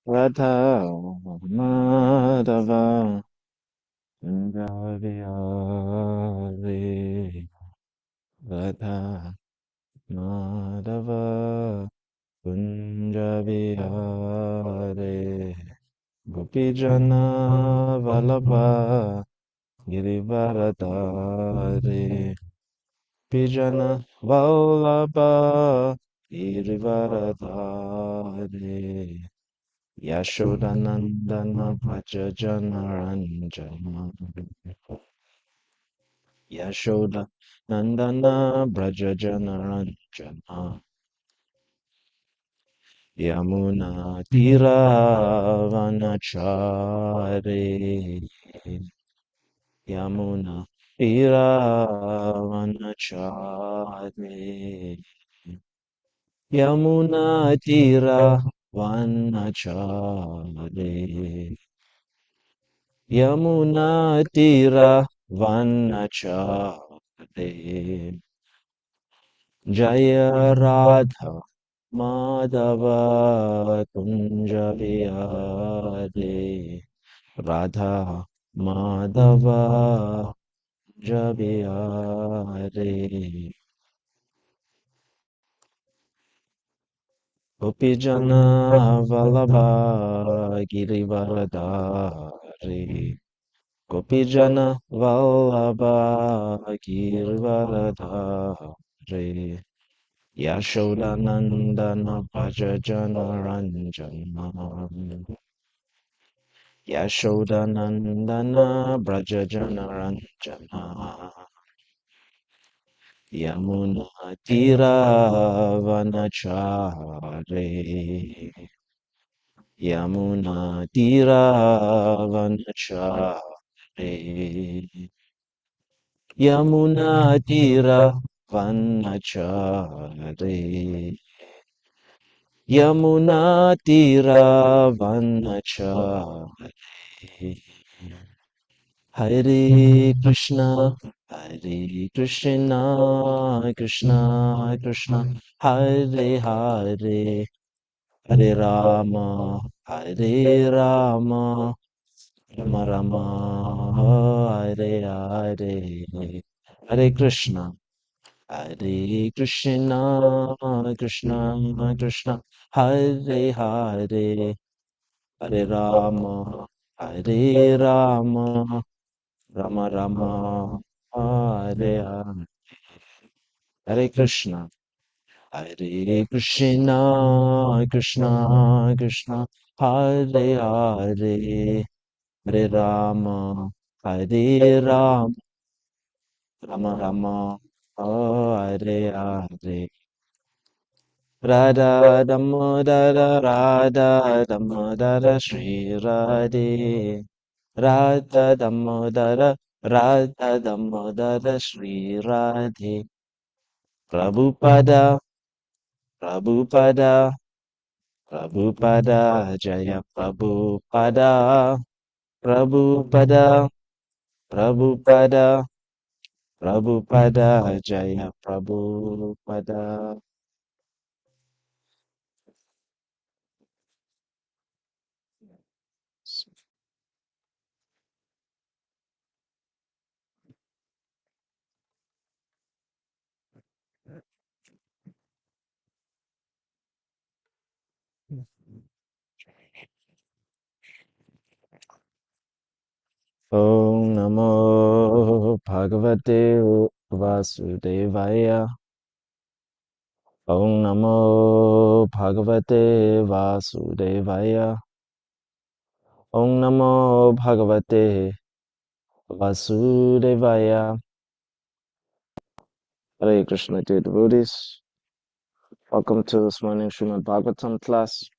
Radha Madhava Kunjavihare Radha Madhava Kunjavihare Gopijana Vallabha Girivaradare Pijana Vallabha Girivaradare Yashodanandana Vrajajana Ranjana Yashoda Nandana Vrajajana Ranjana Yamuna Tiravanachare Yamuna Tiravanachare Yamuna Tiravanachare Yamuna Tiravanachare Jaya Radha Madhava Kunja Vihare Radha Madhava Kunja Vihare Gopijana Vallabha Girivaradari Gopijana Vallabha Girivaradari Yashodanandana Vrajajana Ranjana Yashodanandana Vrajajana Ranjana Yamuna Tiravanachare Yamuna Tiravanachare Yamuna Tiravanachare Yamuna Tiravanachare Hare Krishna Hare Krishna Krishna Krishna Hare Hare Hare Rama Hare Rama Rama Rama Hare Hare Hare Krishna Hare Krishna Krishna Krishna Hare Hare Hare Rama Hare Rama Rama Rama Hare Hare Hare Krishna Hare Krishna Krishna Krishna Hare Hare Hare Rama Hare Rama Rama Rama Hare Hare Radha Damodara Radha Damodara Shri Radhe Radha Damodara Radha Damodara Shri Radhe Prabhupada Prabhupada Prabhupada Jaya Prabhupada Prabhupada Prabhupada Prabhupada Jaya Prabhupada. Om Namo Bhagavate Vasudevaya. Om Namo Bhagavate Vasudevaya. Om Namo Bhagavate Vasudevaya. Hare Krishna, dear devotees. Welcome to this morning Srimad Bhagavatam class.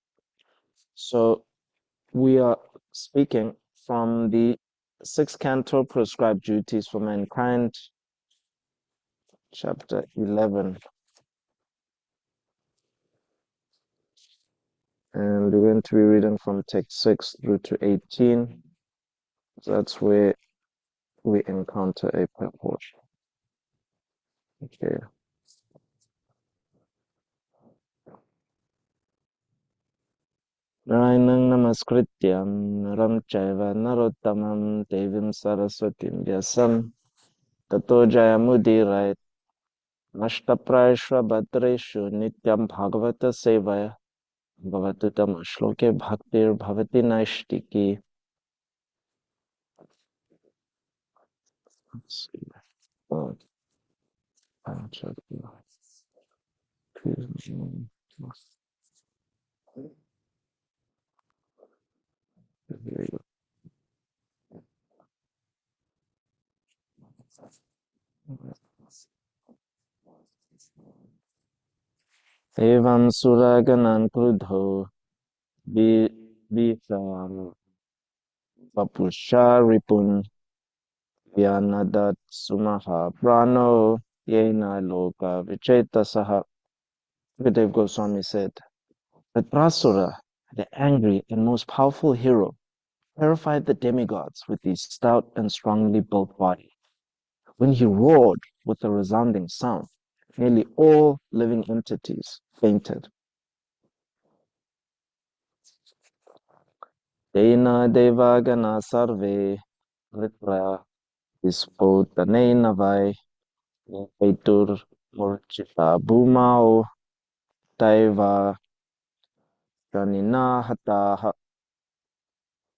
So we are speaking from the sixth canto, Prescribed Duties for Mankind, chapter 11. And we're going to be reading from text 6 through to 18. That's where we encounter a purport. Okay. Narayanang namaskrityam naram chaiva narottamam devim saraswatim vyasam tato jayamudiray nashtaprayashva bhadreshu nityam bhagavata sevaya bhavatutam shloke bhaktir bhavati naishtiki. Evam suraganan krudho visam vapusha ripun vyanadat sumaha prano yena loka vichetasaha. Gurudev Goswami said, Vitrasura, the angry and most powerful hero, terrified the demigods with his stout and strongly built body. When he roared with a resounding sound, nearly all living entities fainted. Dena devagana sarve vritra vispotanena vai Vaitur murchita bhumao daiva janina hataha.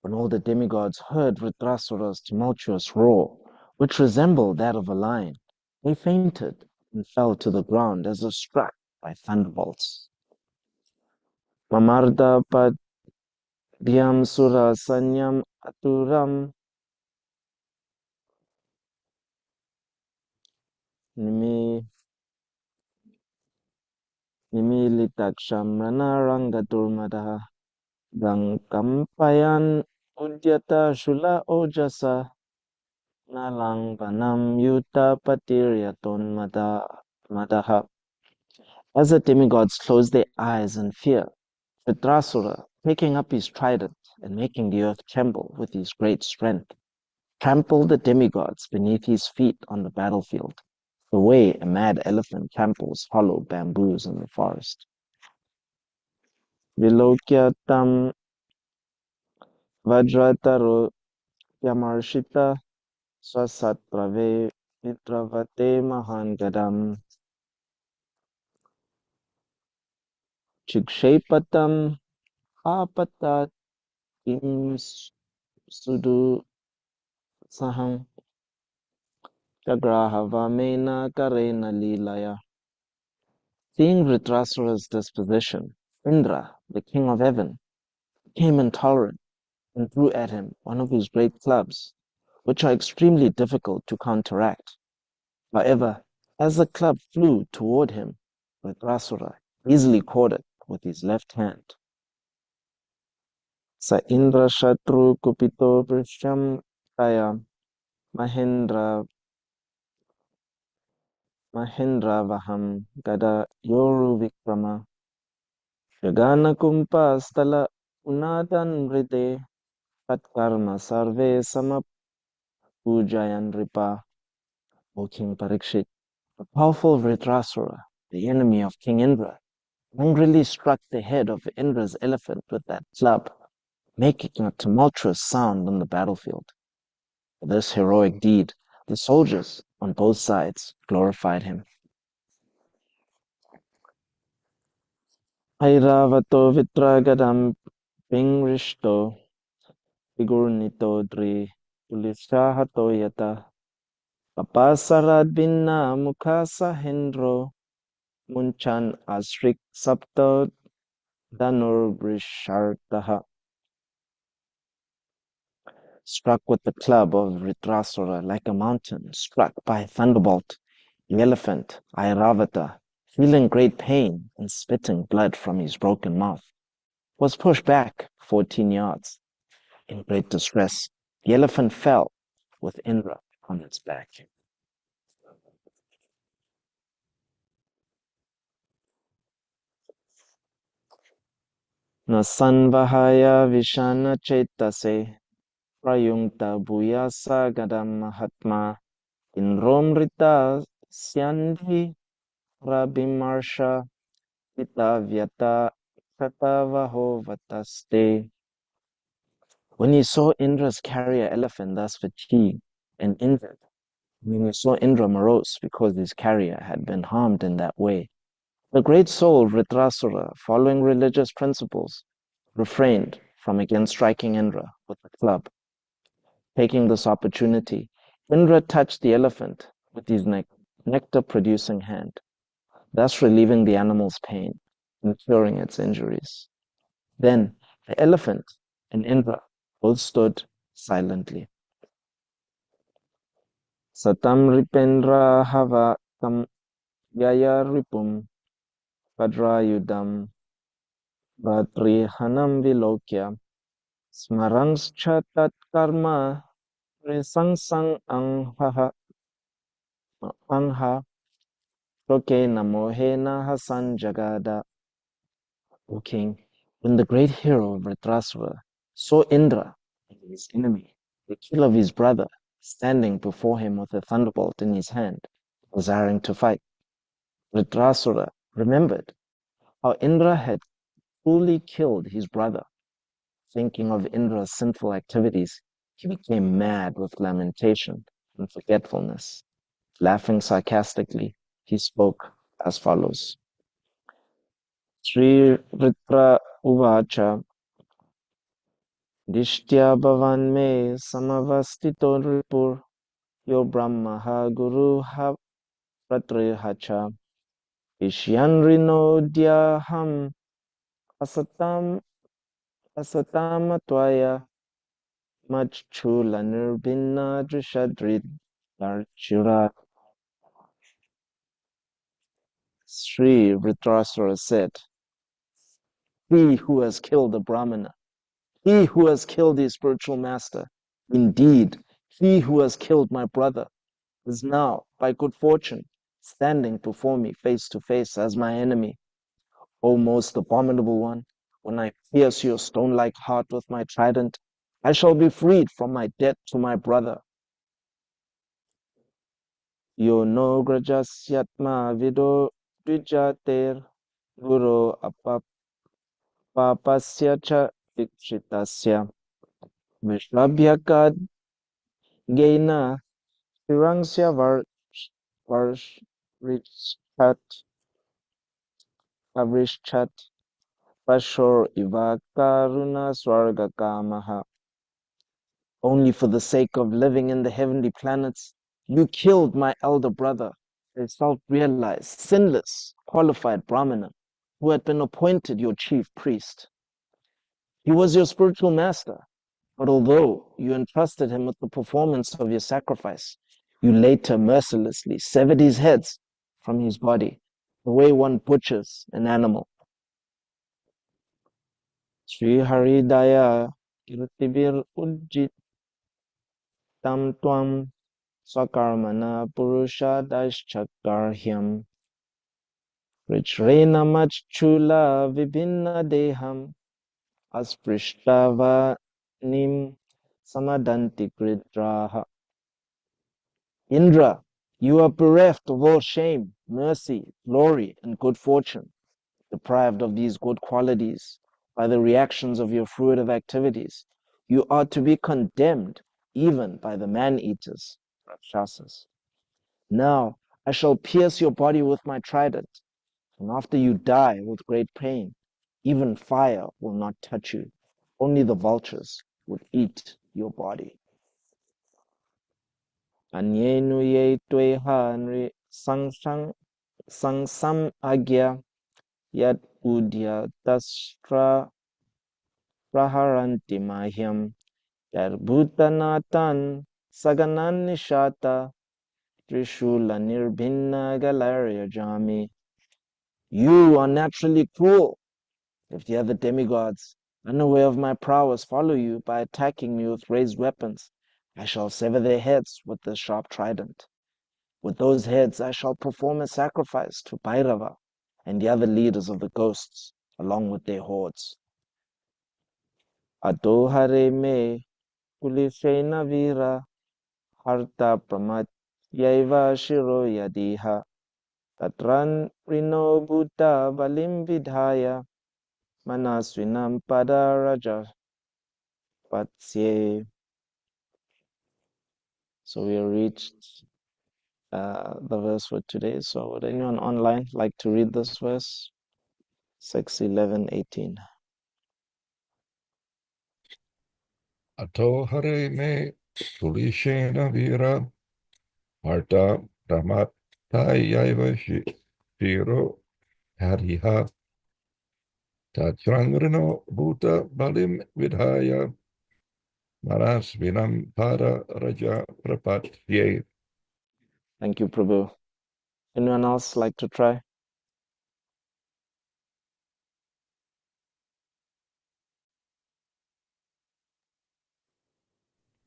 When all the demigods heard Vritrasura's tumultuous roar, which resembled that of a lion, they fainted and fell to the ground as if struck by thunderbolts. Mamarda padyam sura sanyam aturam nimi nimilitaksham ranarangadurmadaha Rankampayan udyata shula ojasa nalang vanam yuta patiryaton madaha. As the demigods closed their eyes in fear, Vitrasura, taking up his trident and making the earth tremble with his great strength, trampled the demigods beneath his feet on the battlefield, the way a mad elephant tramples hollow bamboos in the forest. Vilokyatam vajrataro yamarshita Swasatrave Nitravate Mahangadam Chikshepatam Apatat Im Sudu Saham Chagrahavamena Karena Lilaya. Seeing Vritrasura's disposition, Indra, the king of heaven, became intolerant and threw at him one of his great clubs, which are extremely difficult to counteract. However, as the club flew toward him, Vritrasura easily caught it with his left hand. Sa Indra Shatru Kupito Prishyam Kaya Mahendra Vaham Gada Yoru Vikrama Yagana Kumpa Stala Unadan Rite Tatkarma Sarve Sama Pujayan Ripa. O King Parikshit, the powerful Vritrasura, the enemy of King Indra, angrily struck the head of Indra's elephant with that club, making a tumultuous sound on the battlefield. For this heroic deed, the soldiers on both sides glorified him. Airavato vitragadam pingrishto vigurnito dri ulishahato yata papasarad binna mukasa hendro munchan asrik sapto danur brishartaha. Struck with the club of Vritrasura like a mountain struck by a thunderbolt, the elephant, Airavata, feeling great pain and spitting blood from his broken mouth, was pushed back 14 yards. In great distress, the elephant fell with Indra on its back. Nasanvahaya Vishana Chetase Prayungta Bhuyasa Gadam Mahatma Indromrita Syandhi Rabimarsha Pita Vyata Pratavahovataste. When he saw Indra's carrier elephant thus fatigued and injured, when he saw Indra morose because his carrier had been harmed in that way, the great soul Vritrasura, following religious principles, refrained from again striking Indra with the club. Taking this opportunity, Indra touched the elephant with his nectar-producing hand, thus relieving the animal's pain and curing its injuries. Then the elephant and Indra both stood silently. Satam ripendra hava tam yaya ripum vadrayudam bhatrihanam vilokya smarangscha tat karma risangsang angha shoke namohena hasan jagada. O king, when the great hero Vritrasura saw Indra, his enemy, the killer of his brother, standing before him with a thunderbolt in his hand, desiring to fight, Vritrasura remembered how Indra had cruelly killed his brother. Thinking of Indra's sinful activities, he became mad with lamentation and forgetfulness. Laughing sarcastically, he spoke as follows. Sri Vritra Uvacha Dishtya Bhavan Me Samavastito Ripur Yo Brahmaha Guru Ha Pratrihacha Ishyan Rinodyaham Asatam Asatamatwaya Machchula Nirbhinna Drishadrid Darchira. Sri Vritrasura said, he who has killed a Brahmana, he who has killed his spiritual master, indeed, he who has killed my brother, is now, by good fortune, standing before me face to face as my enemy. O most abominable one, when I pierce your stone-like heart with my trident, I shall be freed from my debt to my brother. Yo no grajasyatma vido dvijater guru apapasya cha dikshitasya vishrabhyakad gaina shirangsya varshchat avrishchat pashor ivakaruna swargakamaha. Only for the sake of living in the heavenly planets, you killed my elder brother, a self-realized, sinless, qualified Brahmana who had been appointed your chief priest. He was your spiritual master, but although you entrusted him with the performance of your sacrifice, you later mercilessly severed his heads from his body, the way one butchers an animal. Sri Haridaya Kirtibir Ujjitam Twam Swakarmana Purusha Dashchakarhyam Richrena Machchula Vibhinna Deham Asprishhtava Nim Samadanti Kridraha. Indra, you are bereft of all shame, mercy, glory, and good fortune, deprived of these good qualities by the reactions of your fruitive activities. You are to be condemned even by the man-eaters, Rakshasas. Now I shall pierce your body with my trident, and after you die with great pain, even fire will not touch you. Only the vultures would eat your body. Anyenu ye tweha nri sangsam agya yat udya tastra praharanti mahyam yarbhutanatan saganan nishata trishula nirbhinna galarya jami. You are naturally cruel. If the other demigods, unaware of my prowess, follow you by attacking me with raised weapons, I shall sever their heads with this sharp trident. With those heads I shall perform a sacrifice to Bhairava and the other leaders of the ghosts, along with their hordes. Adohare me kulishena vira harta pramat yaiva shiro yadiha tatran rino bhuta valim vidhaya Manasvinam Padaraja Patsye. So we reached the verse for today. So would anyone online like to read this verse? 6, 11, 18. Ato hare me sulishena vira Marta Ramat Tayaiva Shiro Hariha Tatrangrino Bhuta Balim Vidhaya Manas Vinam Pada Raja Prapatye. Thank you, Prabhu. Anyone else like to try?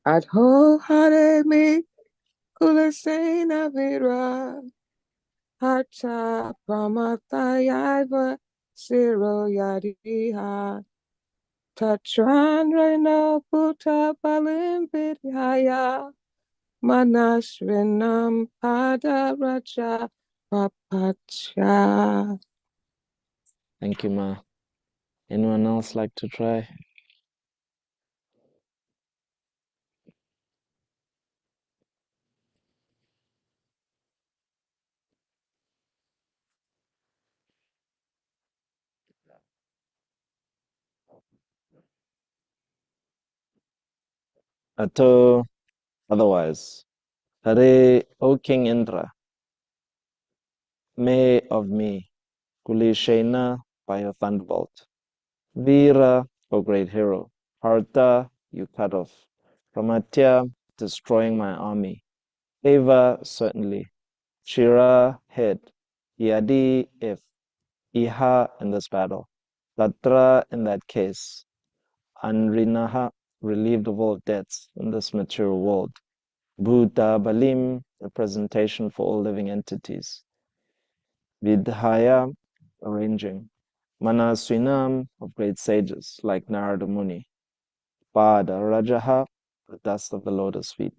Adho hare me kulasena vira hacha pramatayaiva siro yadiha tatrandrana puta balim vidhaya manashvinam pada raja papacha. Thank you, Ma. Anyone else like to try? Ato, otherwise. Hare, O King Indra, may of me, Kulishena, by your thunderbolt. Veera, O great hero. Harta, you cut off. Pramatya, destroying my army. Eva, certainly. Shira, head. Yadi, if. Iha, in this battle. Tatra, in that case. Anrinaha, relieved of all debts in this material world. Bhuta Balim, a presentation for all living entities. Vidhaya, arranging. Manasvinam, of great sages, like Narada Muni. Pada Rajaha, the dust of the lotus feet.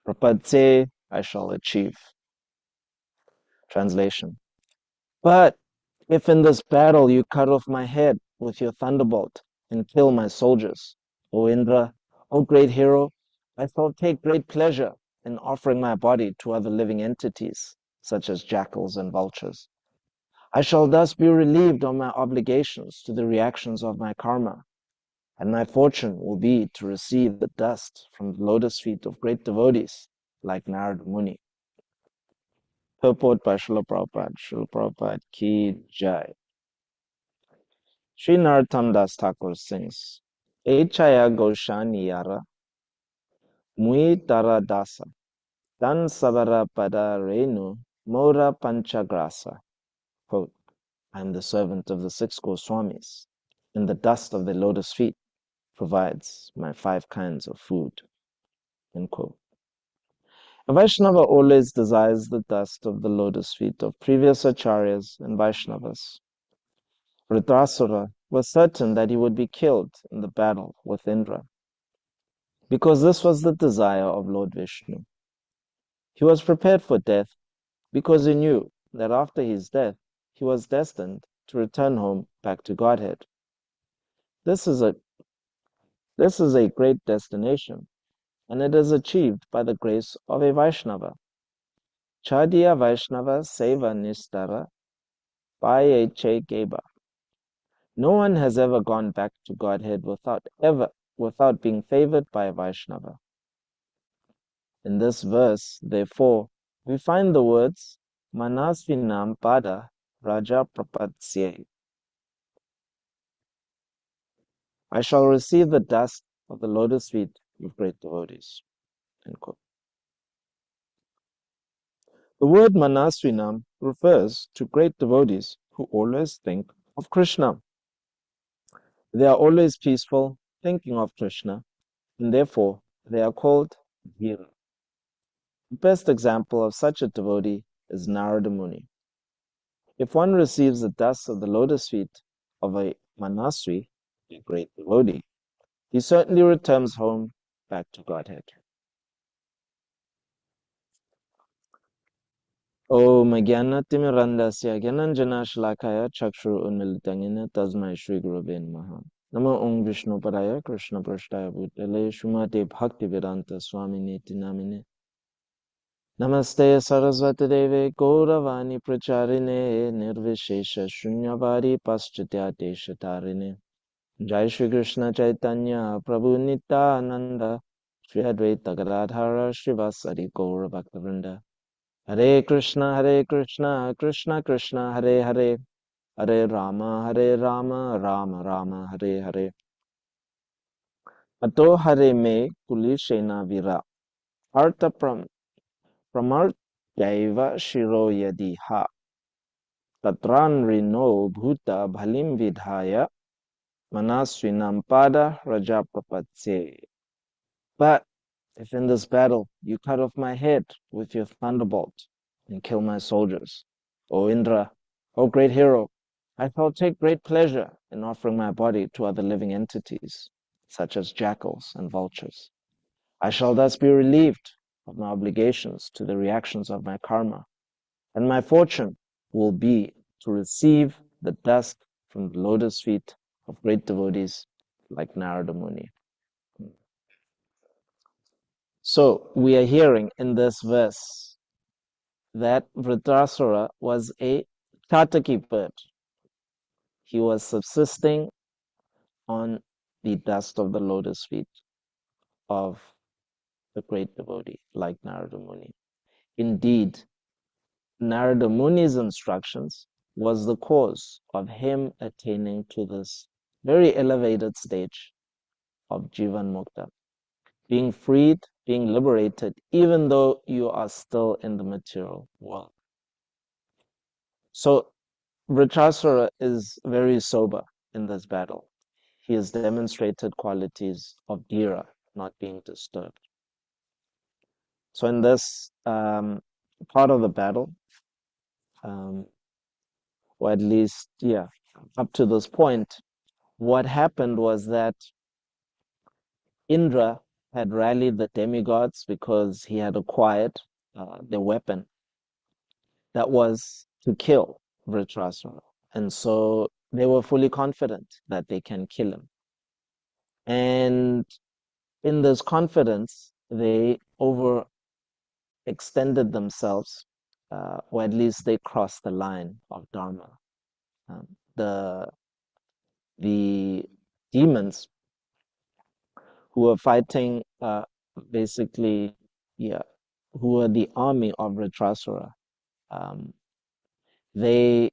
Prapadse, I shall achieve. Translation. But if in this battle you cut off my head with your thunderbolt and kill my soldiers, O Indra, O great hero, I shall take great pleasure in offering my body to other living entities, such as jackals and vultures. I shall thus be relieved of my obligations to the reactions of my karma, and my fortune will be to receive the dust from the lotus feet of great devotees like Narada Muni. Purport by Srila Prabhupada. Srila Prabhupada Ki Jai. Sri Narottam Das Thakur sings, Echaya Goshani Yara, Mui Tara Dasa, Dan Savara Pada Renu, Mora Panchagrasa. Quote, I am the servant of the six Goswamis, and the dust of the lotus feet provides my 5 kinds of food. End quote. A Vaishnava always desires the dust of the lotus feet of previous acharyas and Vaishnavas. Rudrasura was certain that he would be killed in the battle with Indra, because this was the desire of Lord Vishnu. He was prepared for death because he knew that after his death, he was destined to return home back to Godhead. This is a great destination, and it is achieved by the grace of a Vaishnava. Chadiya Vaishnava Seva Nistara Payeche Geba. No one has ever gone back to Godhead without being favored by a Vaishnava. In this verse, therefore, we find the words Manasvinam Pada Raja Prapatsye. I shall receive the dust of the lotus feet of great devotees. End quote. The word Manasvinam refers to great devotees who always think of Krishna. They are always peaceful, thinking of Krishna, and therefore they are called Dhira. The best example of such a devotee is Narada Muni. If one receives the dust of the lotus feet of a Manasvi, a great devotee, he certainly returns home back to Godhead. Om Gyanatimmirandasya Gyananjana Shalakaya Chakshuru Unmilitangina Tasmai Shri Gurave Namaha. Namo Om Vishnu Padaya Krishna Prashtaya Bhutale Shumate Bhakti Vedanta Swami Niti Namine. Namaste Saraswati Deve Gauravani Pracharine Nirvishesha Shunyavadi Paschatya Deshatarine. Jai Shri Krishna Chaitanya Prabhu Nityananda Shri Advaita Gadadhara Srivasadi Gaura Bhaktivinoda. Hare Krishna, Krishna Krishna, Hare Hare, Hare Rama, Rama Rama, Hare Hare. Ato Hare me kulishena vira, arta pramartyaiva shiro yadi ha, tatran rino bhuta bhalim vidhaya, manasvinam pada rajapapatse. But if in this battle you cut off my head with your thunderbolt and kill my soldiers, O Indra, O great hero, I shall take great pleasure in offering my body to other living entities, such as jackals and vultures. I shall thus be relieved of my obligations to the reactions of my karma, and my fortune will be to receive the dust from the lotus feet of great devotees like Narada Muni. So we are hearing in this verse that Vritrasura was a Kataki bird. He was subsisting on the dust of the lotus feet of the great devotee like Narada Muni. Indeed, Narada Muni's instructions was the cause of him attaining to this very elevated stage of Jivan Mukta, being freed, being liberated, even though you are still in the material world. So Vritrasura is very sober in this battle. He has demonstrated qualities of dhira, not being disturbed. So in this part of the battle, or at least, up to this point, what happened was that Indra had rallied the demigods because he had acquired the weapon that was to kill Vritrasura. And so they were fully confident that they can kill him. And in this confidence, they overextended themselves, or at least they crossed the line of Dharma. Um, the the demons who were fighting, basically, yeah, who were the army of Vritrasura, um, they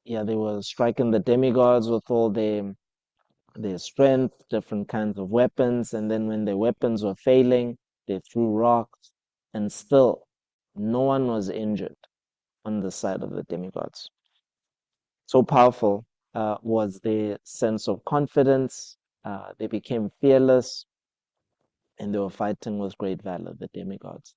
they were striking the demigods with all their strength, different kinds of weapons, and then when their weapons were failing, they threw rocks, and still no one was injured on the side of the demigods. So powerful was their sense of confidence. They became fearless, and they were fighting with great valor, the demigods.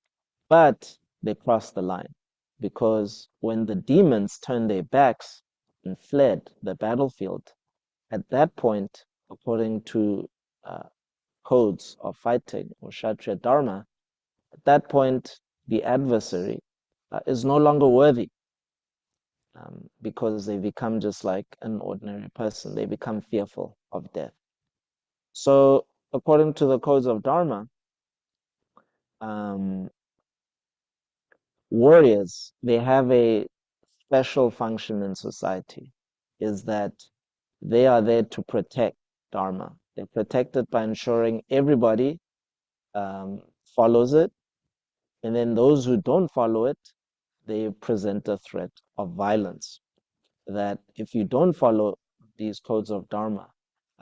But they crossed the line, because when the demons turned their backs and fled the battlefield, at that point, according to uh, codes of fighting or Kshatriya Dharma, at that point, the adversary is no longer worthy, because they become just like an ordinary person. They become fearful of death. So, according to the codes of Dharma, um, warriors, they have a special function in society, is that they are there to protect Dharma. They protect it by ensuring everybody follows it. And then those who don't follow it, they present a threat of violence. That if you don't follow these codes of Dharma,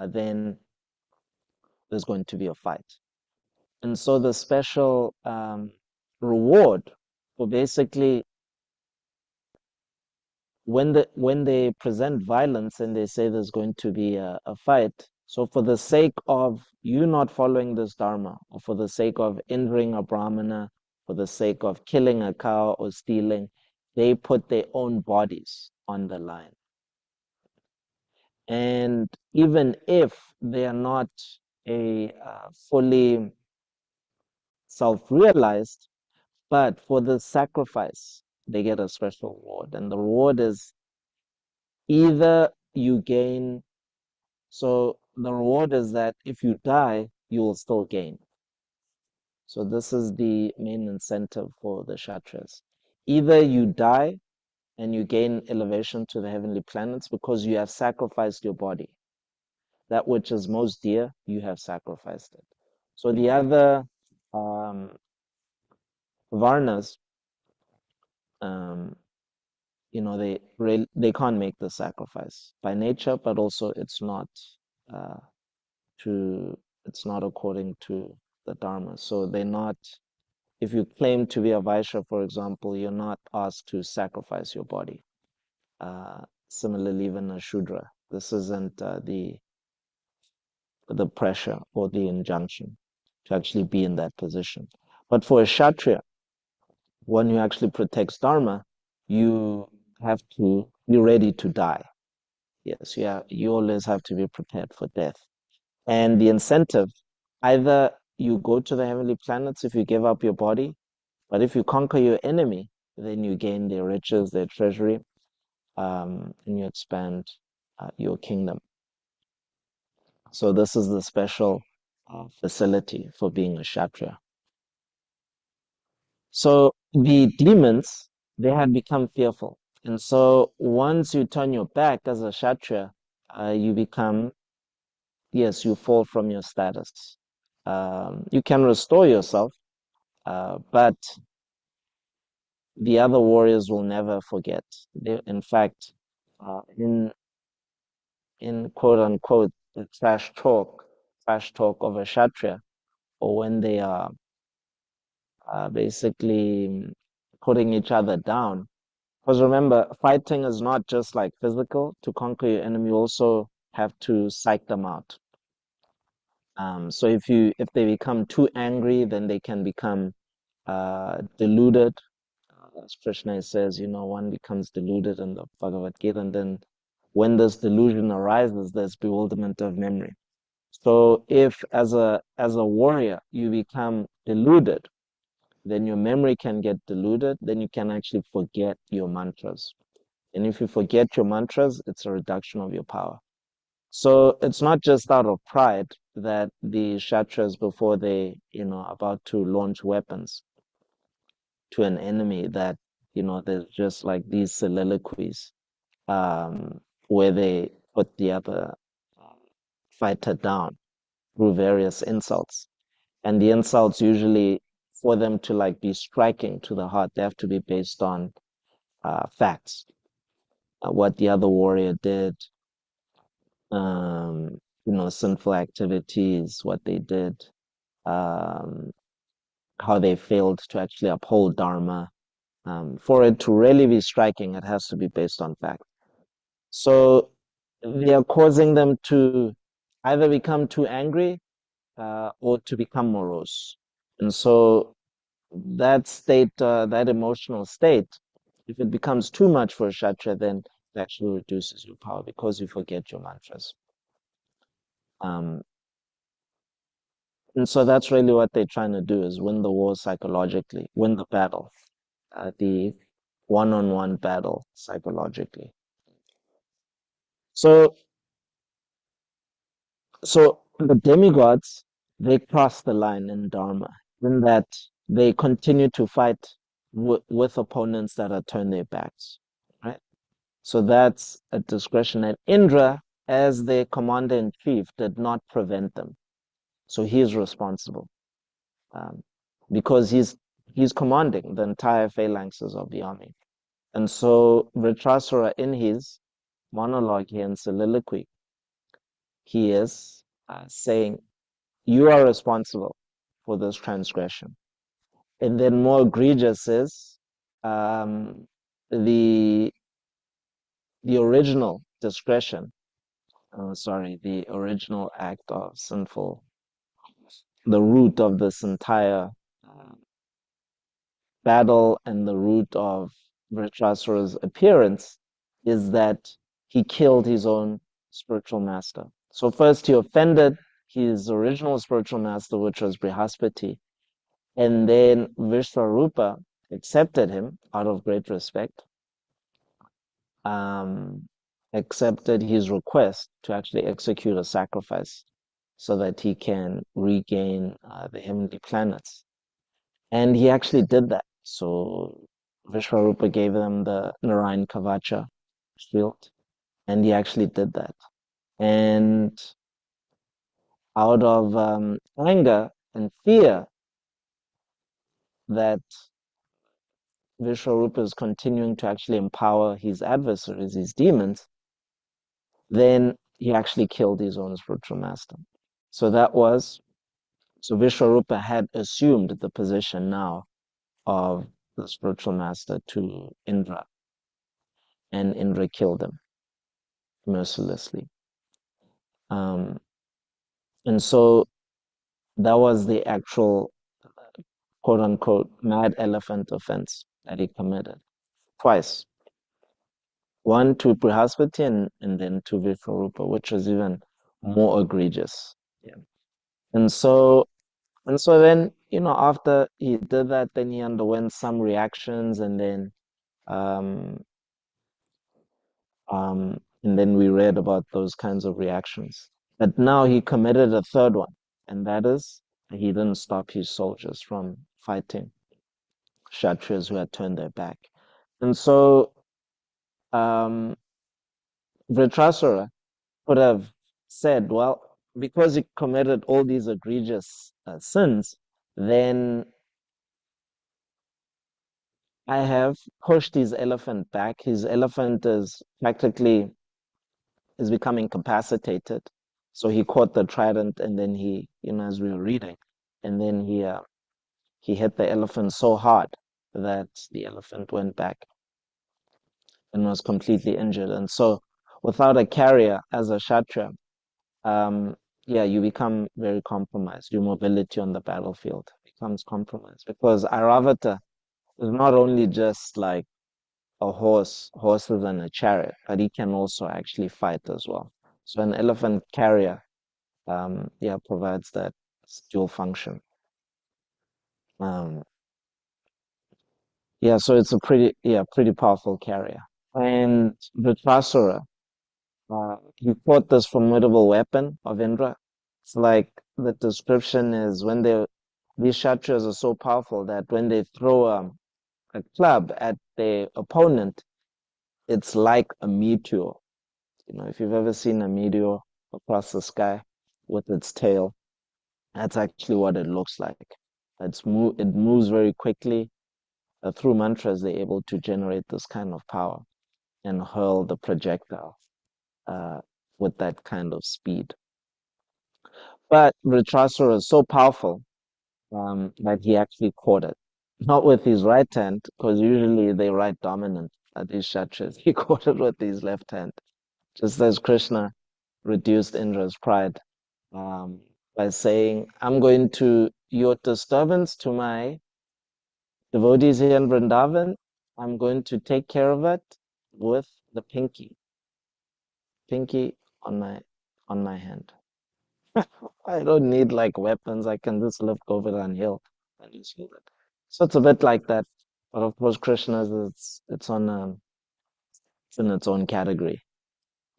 then there's going to be a fight. And so the special reward for basically when they present violence and they say there's going to be a fight, so for the sake of you not following this dharma, or for the sake of injuring a brahmana, for the sake of killing a cow or stealing, they put their own bodies on the line. And even if they are not a fully self-realized, But for the sacrifice, they get a special reward. And the reward is either you gain, so the reward is that if you die, you will still gain. So this is the main incentive for the Kshatriyas. Either you die and you gain elevation to the heavenly planets because you have sacrificed your body. That which is most dear, you have sacrificed it. So the other um, Varnas, um, they can't make the sacrifice by nature, but also uh, to it's not according to the Dharma. So they're not. If you claim to be a Vaishya, for example, you're not asked to sacrifice your body. Similarly, even a Shudra, this isn't the pressure or the injunction to actually be in that position. But for a Kshatriya, one who actually protects Dharma, you have to be ready to die. Yes, you always have to be prepared for death. And the incentive, either you go to the heavenly planets if you give up your body, but if you conquer your enemy, then you gain their riches, their treasury, and you expand your kingdom. So this is the special facility for being a Kshatriya. So the demons, they had become fearful. And so once you turn your back as a Kshatriya, you become, yes, you fall from your status. You can restore yourself, but the other warriors will never forget. In fact, in quote unquote the trash talk of a Kshatriya, or when they are basically putting each other down. Because remember, fighting is not just like physical. To conquer your enemy, you also have to psych them out. So if they become too angry, then they can become deluded. As Krishna says, one becomes deluded in the Bhagavad Gita, and then when this delusion arises, there's bewilderment of memory. So if as a warrior you become deluded, then your memory can get diluted, then you can actually forget your mantras. And if you forget your mantras, it's a reduction of your power. So it's not just out of pride that the Kshatriyas, before they, about to launch weapons to an enemy, that, there's just like these soliloquies where they put the other fighter down through various insults. And the insults usually, for them to like be striking to the heart, they have to be based on facts. What the other warrior did, sinful activities, what they did, um, how they failed to actually uphold Dharma. For it to really be striking, it has to be based on fact. So they are causing them to either become too angry or to become morose. And so that state, that emotional state, if it becomes too much for a Kshatriya, then it actually reduces your power because you forget your mantras. Um, and so that's really what they're trying to do, is win the war psychologically, win the battle, the one-on-one battle psychologically. So, so the demigods, they cross the line in Dharma, in that they continue to fight with opponents that are turned their backs, right? So that's a discretion. And Indra, as their commander in chief, did not prevent them. So he is responsible, um, because he's commanding the entire phalanxes of the army. And so Vritrasura, in his monologue here in soliloquy, he is saying, "You are responsible for this transgression." And then more egregious is um, the original discretion. The original act of sinful, the root of this entire battle and the root of Vritrasura's appearance is that he killed his own spiritual master. So first he offended his original spiritual master, which was Brihaspati, And then Vishwarupa accepted him out of great respect, um, accepted his request to actually execute a sacrifice so that he can regain the heavenly planets. And he actually did that. So Vishwarupa gave them the Narayan Kavacha shield, and he actually did that. And out of anger and fear that Vishwarupa is continuing to actually empower his adversaries, his demons, then he actually killed his own spiritual master. So so Vishwarupa had assumed the position now of the spiritual master to Indra, and Indra killed him mercilessly. Um, and so that was the actual quote unquote mad elephant offense that he committed twice. One to Brihaspati and then to Vishwarupa, which was even more egregious. Yeah. And so then, after he did that, then he underwent some reactions, um and then we read about those kinds of reactions. But now he committed a third one, and that is he didn't stop his soldiers from fighting Kshatriyas who had turned their back. And so um Vritrasura could have said, well, because he committed all these egregious sins, then I have pushed his elephant back. His elephant is becoming incapacitated. So he caught the trident, and then as we were reading, and then he hit the elephant so hard that the elephant went back and was completely injured. And so, without a carrier as a Kshatriya, um, yeah, you become very compromised. Your mobility on the battlefield becomes compromised because Airavata is not only just like a horses and a chariot, but he can also actually fight as well. So an elephant carrier, yeah, provides that dual function. Um, yeah, so it's a pretty powerful carrier. And Vritrasura, he fought this formidable weapon of Indra. It's like the description is these Kshatriyas are so powerful that when they throw a club at their opponent, it's like a meteor. If you've ever seen a meteor across the sky with its tail, that's actually what it looks like. It moves very quickly. Through mantras, they're able to generate this kind of power and hurl the projectile uh, with that kind of speed. But Vritrasura is so powerful that he actually caught it. Not with his right hand, because usually they right dominant at these Kshatriyas. He caught it with his left hand, just as Krishna reduced Indra's pride by saying, I'm going to, your disturbance to my devotees here in Vrindavan, I'm going to take care of it with the pinky on my hand. I don't need like weapons. I can just lift Govardhan Hill and just hold it. So it's a bit like that. But of course, Krishna's it's in its own category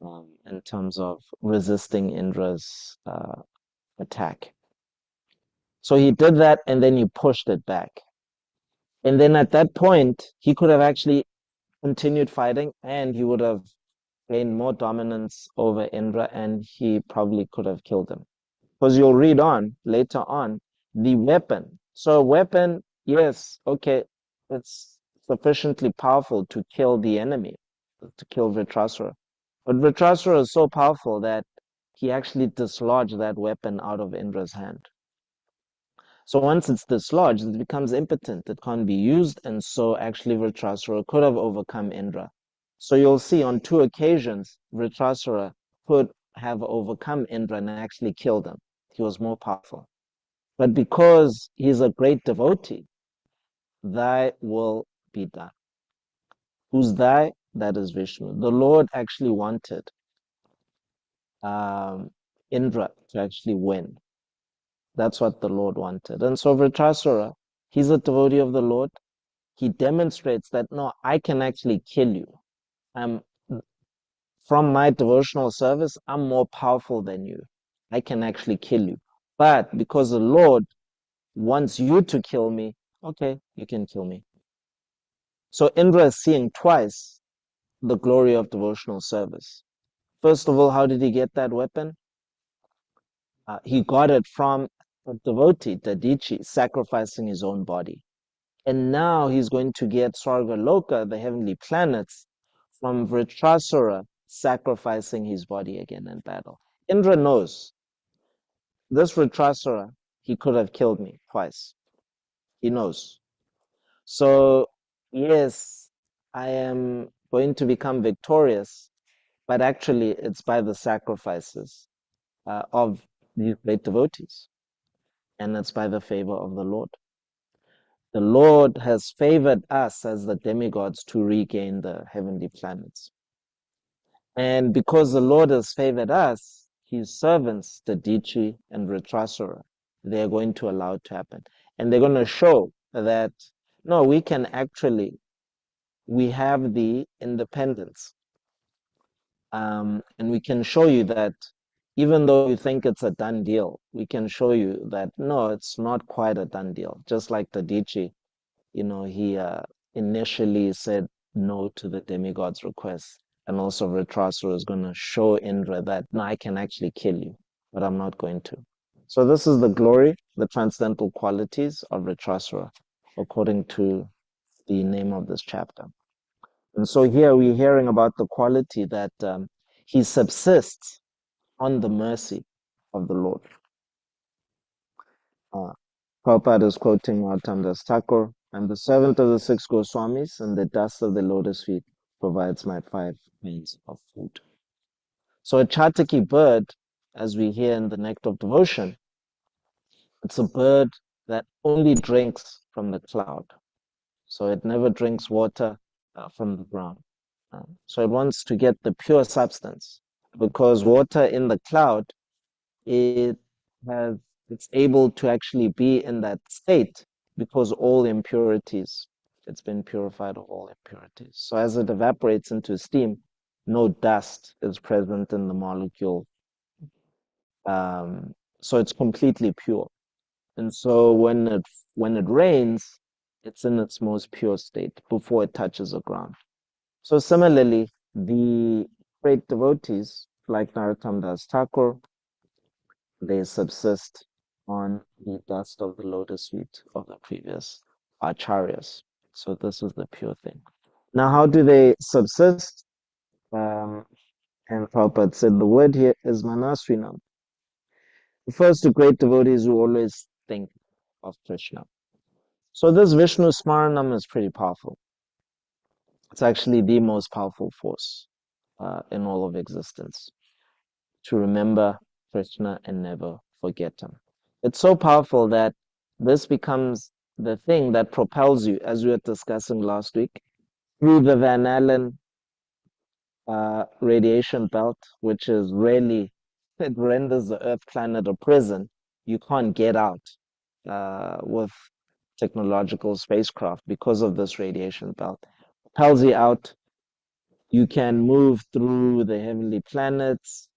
in terms of resisting Indra's attack. So he did that, and then he pushed it back. And then at that point, he could have actually continued fighting, and he would have gained more dominance over Indra, and he probably could have killed him. Because you'll read on later on the weapon. So a weapon, yes, okay, it's sufficiently powerful to kill the enemy, to kill Vritrasura. But Vritrasura is so powerful that he actually dislodged that weapon out of Indra's hand. So once it's dislodged, it becomes impotent. It can't be used, and so actually Vritrasura could have overcome Indra. So you'll see on two occasions, Vritrasura could have overcome Indra and actually killed him. He was more powerful. But because he's a great devotee, thy will be done. Who's thy? That is Vishnu. The Lord actually wanted um, Indra to actually win. That's what the Lord wanted. And so Vritrasura he's a devotee of the Lord. He demonstrates that, no, I can actually kill you. I'm from my devotional service, I'm more powerful than you. I can actually kill you. But because the Lord wants you to kill me, okay, you can kill me. So Indra is seeing twice the glory of devotional service. First of all, how did he get that weapon? He got it from a devotee, Dadichi, sacrificing his own body. And now he's going to get Sargaloka, the heavenly planets, from Vritrasura, sacrificing his body again in battle. Indra knows this Vritrasura, he could have killed me twice. He knows. So, yes, I am going to become victorious, but actually it's by the sacrifices of these great devotees, and it's by the favor of the Lord. The Lord has favored us as the demigods to regain the heavenly planets. And because the Lord has favored us, his servants, the Dichi and Ritrasura, they're going to allow it to happen. And they're going to show that, no, we can actually, we have the independence. And we can show you that even though you think it's a done deal, we can show you that, no, it's not quite a done deal. Just like the Dichi, he initially said no to the demigod's request. And also Vritrasura is going to show Indra that, no, I can actually kill you, but I'm not going to. So this is the glory, the transcendental qualities of Vritrasura, according to the name of this chapter. And so here we're hearing about the quality that he subsists on the mercy of the Lord. Prabhupada is quoting Gautam Das Thakur, "I'm the servant of the six Goswamis, and the dust of the lotus feet provides my 5 means of food." So a Chataki bird, as we hear in the Nectar of Devotion, it's a bird that only drinks from the cloud. So it never drinks water from the ground. So it wants to get the pure substance, because water in the cloud, it has it's able to actually be in that state because all impurities, it's been purified of all impurities. So as it evaporates into steam, no dust is present in the molecule. So it's completely pure. And so when it rains, it's in its most pure state before it touches the ground. So similarly, the great devotees like Narottam Das Thakur, they subsist on the dust of the lotus feet of the previous acharyas. So this is the pure thing. Now, how do they subsist? And Prabhupada said the word here is manasvinam. Refers to great devotees who always think of Krishna. So this Vishnu Smaranam is pretty powerful. It's actually the most powerful force in all of existence, to remember Krishna and never forget him. It's so powerful that this becomes the thing that propels you, as we were discussing last week, through the Van Allen radiation belt, which is really, it renders the Earth planet a prison. You can't get out with technological spacecraft because of this radiation belt. Propels you out. You can move through the heavenly planets,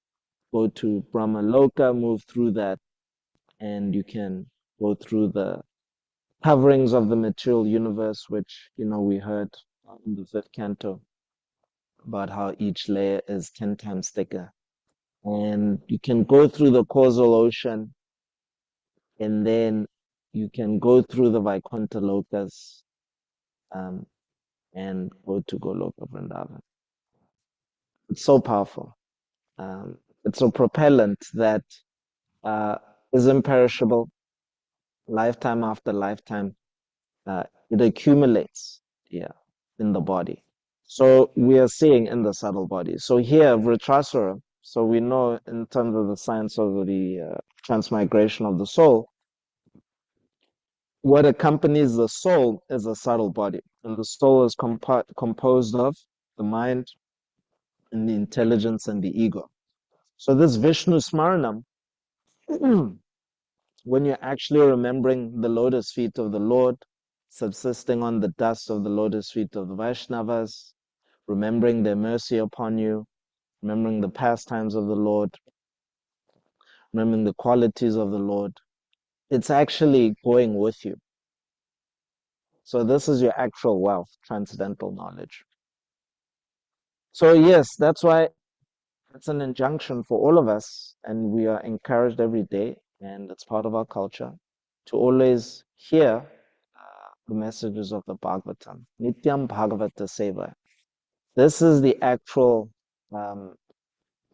go to Brahma Loka, move through that, and you can go through the coverings of the material universe, which, we heard in the 5th canto about how each layer is 10 times thicker. And you can go through the causal ocean, and then you can go through the Vaikuntha Lokas and go to Goloka Vrindavan. It's so powerful. It's a propellant that is imperishable, lifetime after lifetime. It accumulates, in the body. So we are seeing in the subtle body. So here, Vritrasura, so we know in terms of the science of the transmigration of the soul, what accompanies the soul is a subtle body. And the soul is composed of the mind and the intelligence and the ego. So this Vishnu Smaranam when you're actually remembering the lotus feet of the Lord, subsisting on the dust of the lotus feet of the Vaishnavas, remembering their mercy upon you, remembering the pastimes of the Lord, remembering the qualities of the Lord, it's actually going with you. So this is your actual wealth, transcendental knowledge. So yes, that's why it's an injunction for all of us, and we are encouraged every day, and it's part of our culture, to always hear the messages of the Bhagavatam. Nityam Bhagavata Seva. This is the actual um,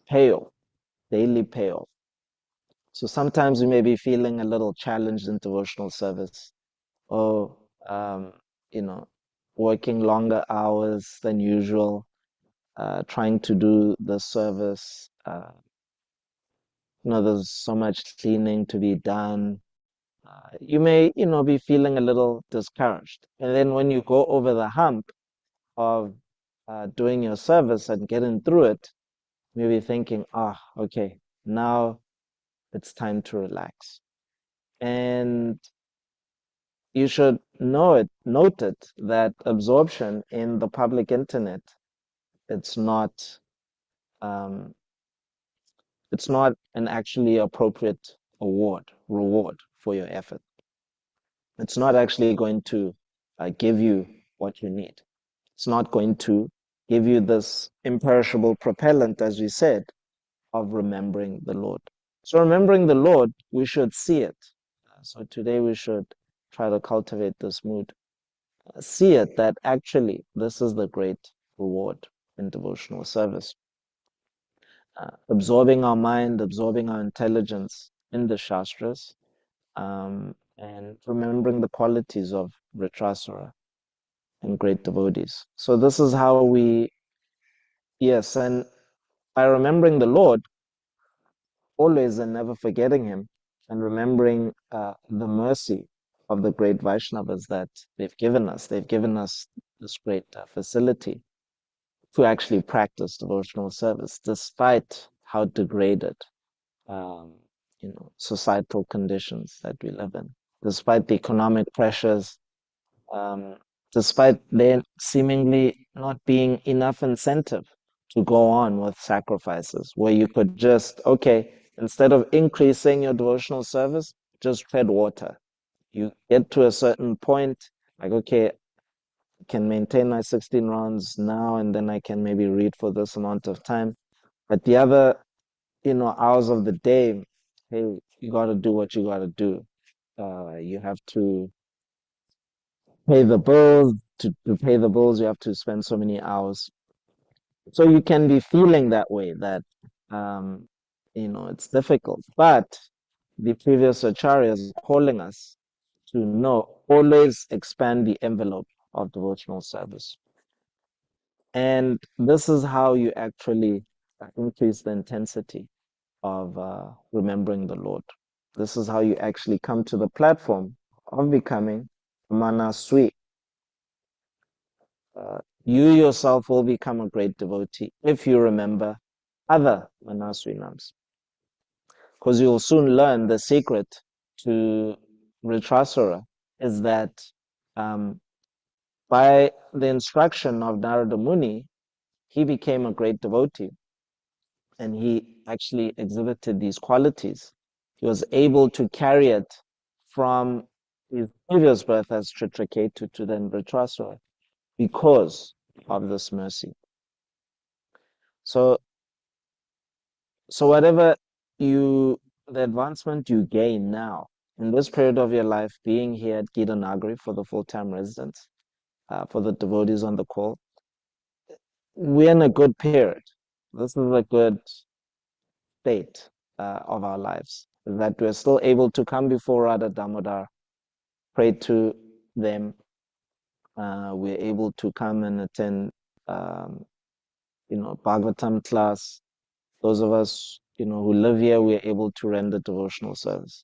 payoff, daily payoff. So sometimes we may be feeling a little challenged in devotional service, or um, you know, working longer hours than usual, trying to do the service. There's so much cleaning to be done. You may, be feeling a little discouraged. And then when you go over the hump of doing your service and getting through it, maybe thinking, okay, now it's time to relax. And you should note it that absorption in the public internet, it's not, um, it's not an actually appropriate reward for your effort. It's not actually going to give you what you need. It's not going to give you this imperishable propellant, as we said, of remembering the Lord. So, remembering the Lord, we should see it. So, today we should try to cultivate this mood. See it that actually this is the great reward in devotional service. Absorbing our mind, absorbing our intelligence in the Shastras, and remembering the qualities of Vritrasura and great devotees. So this is how yes, and by remembering the Lord, always and never forgetting Him, and remembering the mercy of the great Vaishnavas that they've given us. They've given us this great facility to actually practice devotional service, despite how degraded, um, societal conditions that we live in, despite the economic pressures, um, despite there seemingly not being enough incentive to go on with sacrifices, where you could just, okay, instead of increasing your devotional service, just tread water. You get to a certain point, like, okay, I can maintain my 16 rounds now, and then I can maybe read for this amount of time. But the other, hours of the day, hey, you got to do what you got to do. You have to pay the bills. To pay the bills, you have to spend so many hours. So you can be feeling that way, that um, it's difficult. But the previous acharyas are calling us to know, always expand the envelope of devotional service. And this is how you actually increase the intensity of remembering the Lord. This is how you actually come to the platform of becoming Manaswi. You yourself will become a great devotee if you remember other Manaswinams. Because you'll soon learn the secret to Vritrasura is that um, by the instruction of Narada Muni, he became a great devotee and he actually exhibited these qualities. He was able to carry it from his previous birth as Chitraketu to then Vritrasura because of this mercy. So, so whatever the advancement you gain now in this period of your life, being here at Gita Nagari for the full-time residents, for the devotees on the call, we're in a good period. This is a good state of our lives, that we're still able to come before Radha Damodar, pray to them. We're able to come and attend, um, Bhagavatam class. Those of us, who live here, we're able to render devotional service.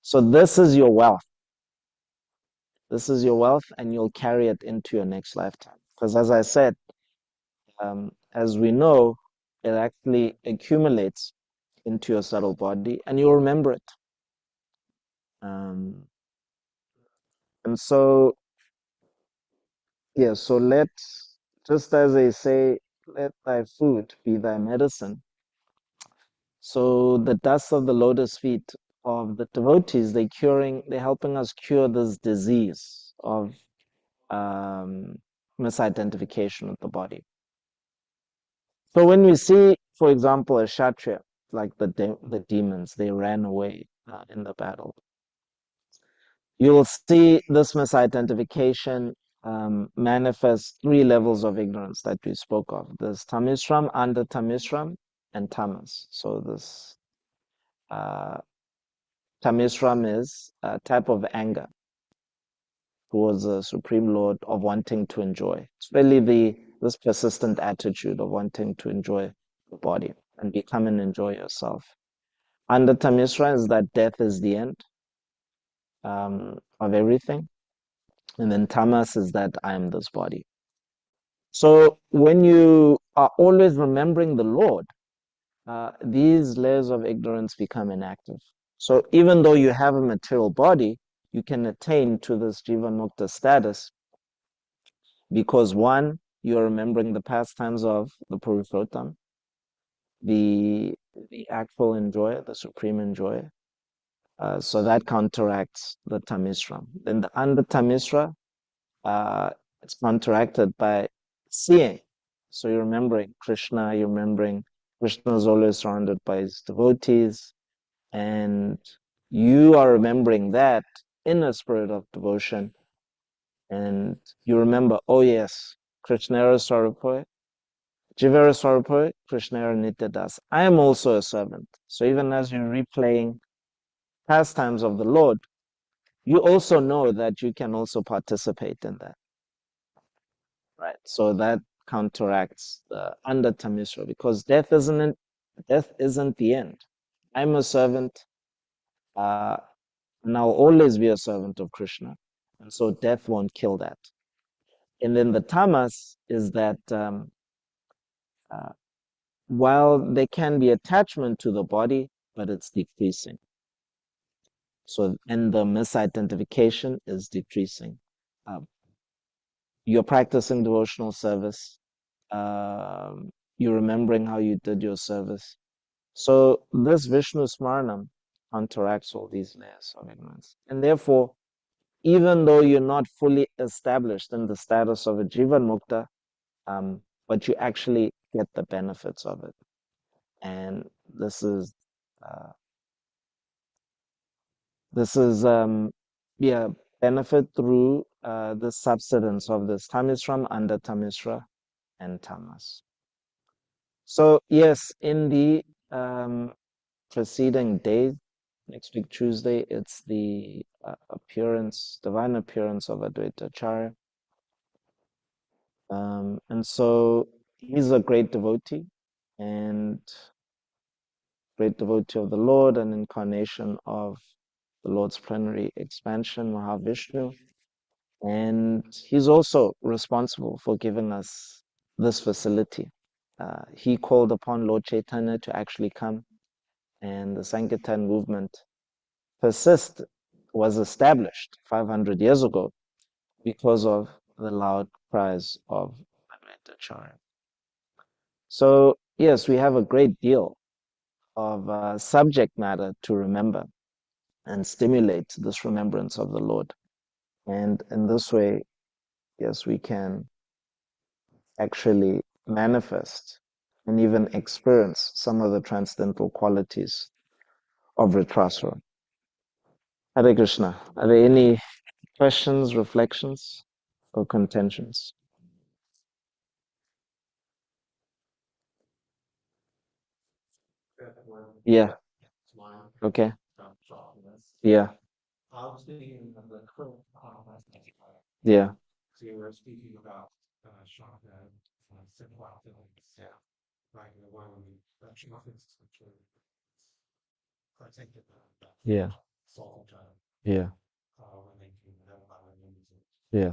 So this is your wealth. This is your wealth, and you'll carry it into your next lifetime. Because as I said, as we know, it actually accumulates into your subtle body, and you'll remember it. Um, and so, yeah, so just as they say, let thy food be thy medicine. So the dust of the lotus feet of the devotees, they're helping us cure this disease of um, misidentification of the body. So when we see, for example, a kshatriya, like the demons, they ran away in the battle. You will see this misidentification manifest three levels of ignorance that we spoke of. There's tamisram, under tamisram, and tamas. So this uh, tamisram is a type of anger towards the Supreme Lord of wanting to enjoy. It's really this persistent attitude of wanting to enjoy the body and become and enjoy yourself. Under Tamisra is that death is the end of everything. And then Tamas is that I am this body. So when you are always remembering the Lord, these layers of ignorance become inactive. So even though you have a material body, you can attain to this Jivan Mukta status because one, you're remembering the pastimes of the Purushotam, the actual enjoyer, the supreme enjoyer. So that counteracts the Tamisra. Then the under Tamisra, it's counteracted by seeing. So you're remembering Krishna, you're remembering Krishna is always surrounded by his devotees, and you are remembering that in a spirit of devotion, and you remember, oh yes, Krishnera Swarupoy, Jivera Swarupoy, Krishnera Nityadas. I am also a servant. So even as you're replaying pastimes of the Lord, you also know that you can also participate in that, right? So that counteracts the under Tamisra because death isn't the end. I'm a servant, and I'll always be a servant of Krishna, and so death won't kill that. And then the tamas is that uh, while there can be attachment to the body, but it's decreasing. So, and the misidentification is decreasing. Um, you're practicing devotional service. You're remembering how you did your service. So this Vishnu Smaranam counteracts all these layers of ignorance. And therefore, even though you're not fully established in the status of a Jivan Mukta, but you actually get the benefits of it. And this is uh, this is yeah, benefit through the subsidence of this Tamisram under Tamisra and Tamas. So yes, in the preceding days, next week Tuesday, it's the divine appearance of Advaita Acharya. And so he's a great devotee and great devotee of the Lord, an incarnation of the Lord's plenary expansion, Mahavishnu. And he's also responsible for giving us this facility. He called upon Lord Chaitanya to actually come, and the Sankirtan movement was established 500 years ago because of the loud cries of Advaita Acharya. So, yes, we have a great deal of subject matter to remember and stimulate this remembrance of the Lord. And in this way, yes, we can actually manifest and even experience some of the transcendental qualities of Ritrasura. Hare Krishna. Are there any questions, reflections, or contentions? Yeah. Okay. Yeah. Yeah. Yeah. Yeah. Yeah.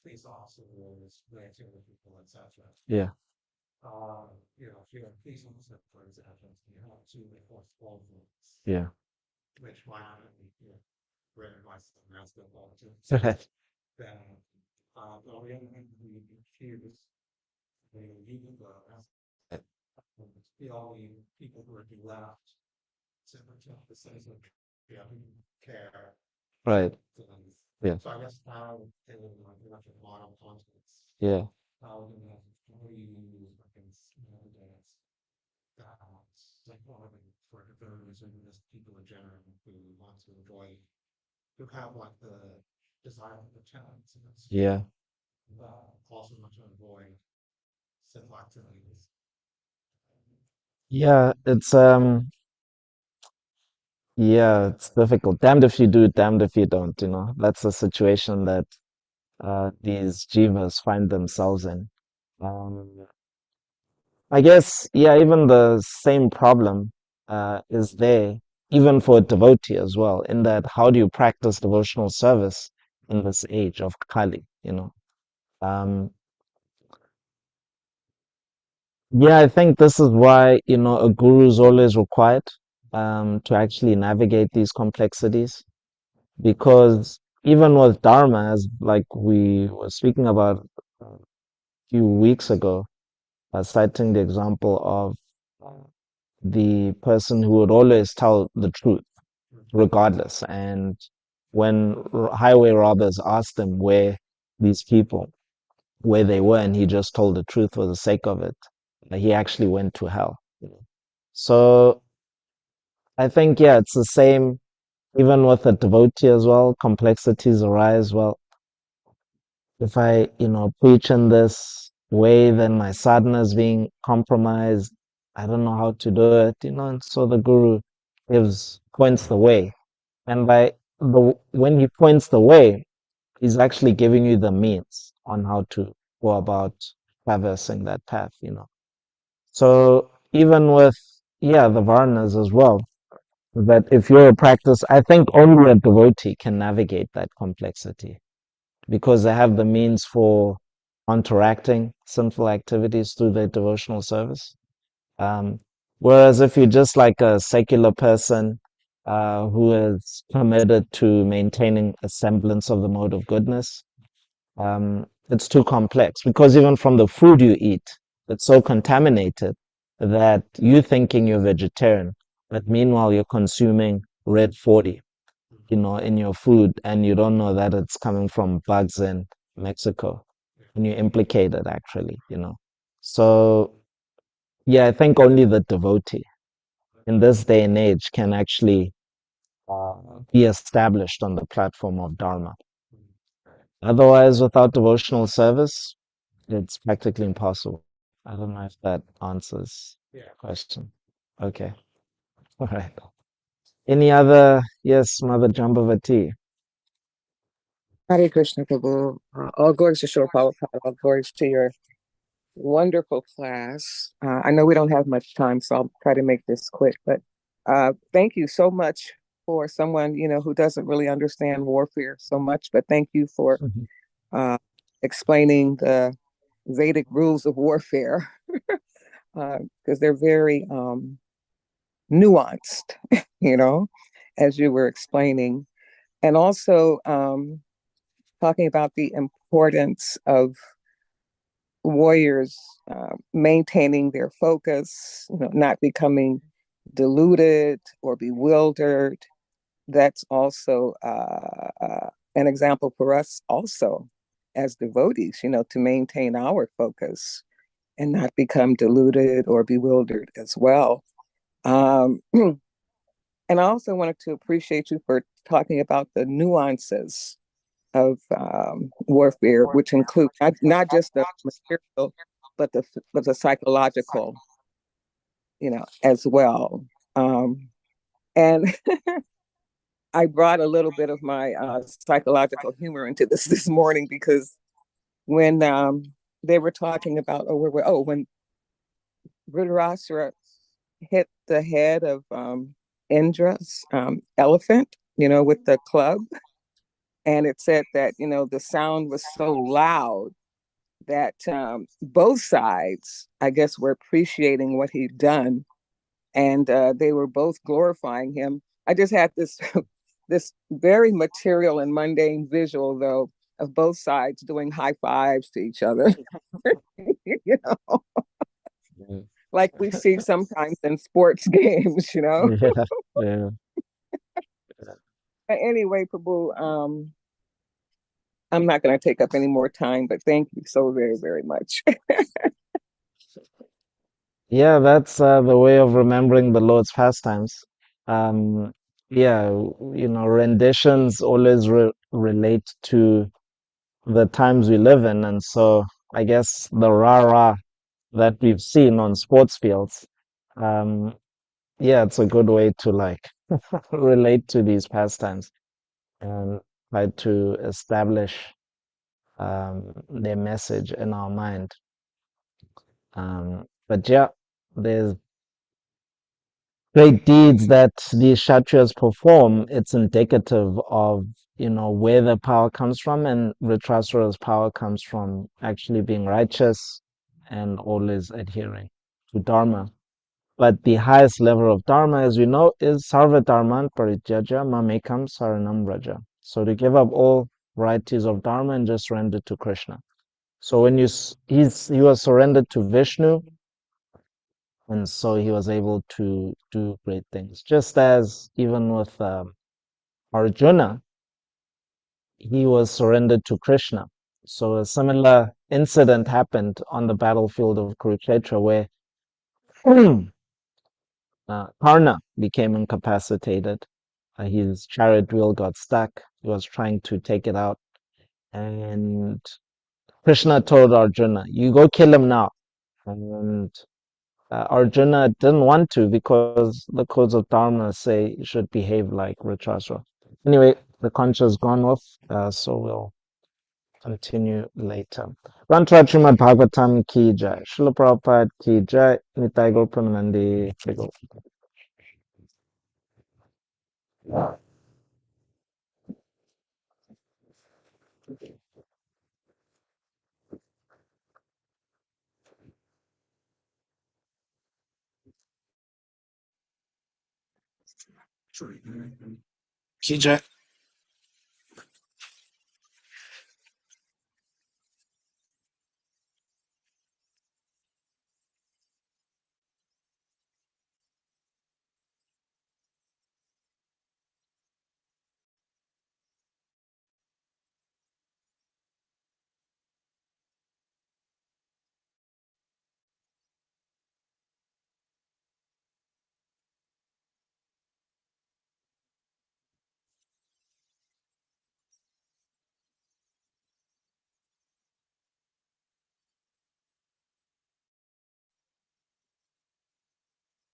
police officer was relating with people, etc. Yeah. If you're a police officer, for example, you have to enforce all rules, Yeah. which might not be written by someone else that volunteers. Right. Then, on the other hand, we accuse the legal the only people who are left to protect the citizens, who care. Right. Yeah. So I guess how in like a modern context, Yeah. how do you use against nowadays that like for those and just people in general who want to avoid, who have like the desire for the challenge, Yeah. also want to avoid sinful activities. Yeah. It's difficult. Damned if you do, damned if you don't, That's a situation that these jivas find themselves in. Um, I guess, yeah, even the same problem is there, even for a devotee as well, in that how do you practice devotional service in this age of Kali? Um, yeah, I think this is why, a guru is always required to actually navigate these complexities, because even with Dharma, as like we were speaking about a few weeks ago, citing the example of the person who would always tell the truth regardless. And when highway robbers asked him these people, where they were, and he just told the truth for the sake of it, he actually went to hell. So I think, yeah, it's the same even with a devotee as well. Complexities arise. Well, if I, preach in this way, then my sadhana is being compromised. I don't know how to do it. And so the guru points the way. And when he points the way, he's actually giving you the means on how to go about traversing that path. So even with, yeah, the varnas as well, that if you're a practice, I think only a devotee can navigate that complexity because they have the means for counteracting sinful activities through their devotional service. Um, Whereas if you're just like a secular person who is committed to maintaining a semblance of the mode of goodness, it's too complex because even from the food you eat, it's so contaminated that you thinking you're vegetarian, but meanwhile you're consuming red 40, in your food, and you don't know that it's coming from bugs in Mexico, and you're implicated actually. So yeah, I think only the devotee in this day and age can actually uh, be established on the platform of Dharma. Otherwise, without devotional service, it's practically impossible. I don't know if that answers the question. Okay. All right. Any other? Yes, Mother Jambavati. Hare Krishna Prabhu. All glories to Shri Prabhupada. All glories to your wonderful class. I know we don't have much time, so I'll try to make this quick. But thank you so much for someone who doesn't really understand warfare so much. But thank you for Mhm. explaining the Vedic rules of warfare because they're very nuanced, as you were explaining, and also talking about the importance of warriors maintaining their focus, not becoming deluded or bewildered. That's also an example for us also as devotees, to maintain our focus and not become deluded or bewildered as well. And I also wanted to appreciate you for talking about the nuances of warfare, which include not just the material, but the psychological, as well. And I brought a little bit of my psychological humor into this morning because when they were talking about when Dhritarashtra hit the head of Indra's elephant, with the club, And it said that, the sound was so loud that both sides, I guess, were appreciating what he'd done, and they were both glorifying him. I just had this this very material and mundane visual, though, of both sides doing high fives to each other, you know, Yeah. like we see sometimes in sports games, Yeah. Yeah. But anyway, Prabhu, I'm not going to take up any more time, but thank you so very, very much. Yeah, that's the way of remembering the Lord's pastimes. Um, yeah, renditions always relate to the times we live in, and so I guess the rah-rah that we've seen on sports fields, um, yeah, it's a good way to like relate to these pastimes and try to establish their message in our mind. But yeah, there's great deeds that these kshatriyas perform. It's indicative of, where the power comes from, and Vritrasura's power comes from actually being righteous and always adhering to Dharma. But the highest level of Dharma, as we know, is Sarva Dharman Parityaja Mamekam Saranam Vraja. So to give up all varieties of Dharma and just surrender to Krishna. So when he was surrendered to Vishnu, and so he was able to do great things. Just as even with Arjuna, he was surrendered to Krishna. So a similar incident happened on the battlefield of Kurukshetra where Karna became incapacitated. His chariot wheel got stuck. He was trying to take it out. And Krishna told Arjuna, "You go kill him now." And Arjuna didn't want to because the codes of Dharma say you should behave like Vritrasura. Anyway, the conch has gone off, so we'll continue later. Rantra Srimad Bhagavatam ki jai. Srila Prabhupada ki jai. Nitai Gaur Premanandi. Ki jai.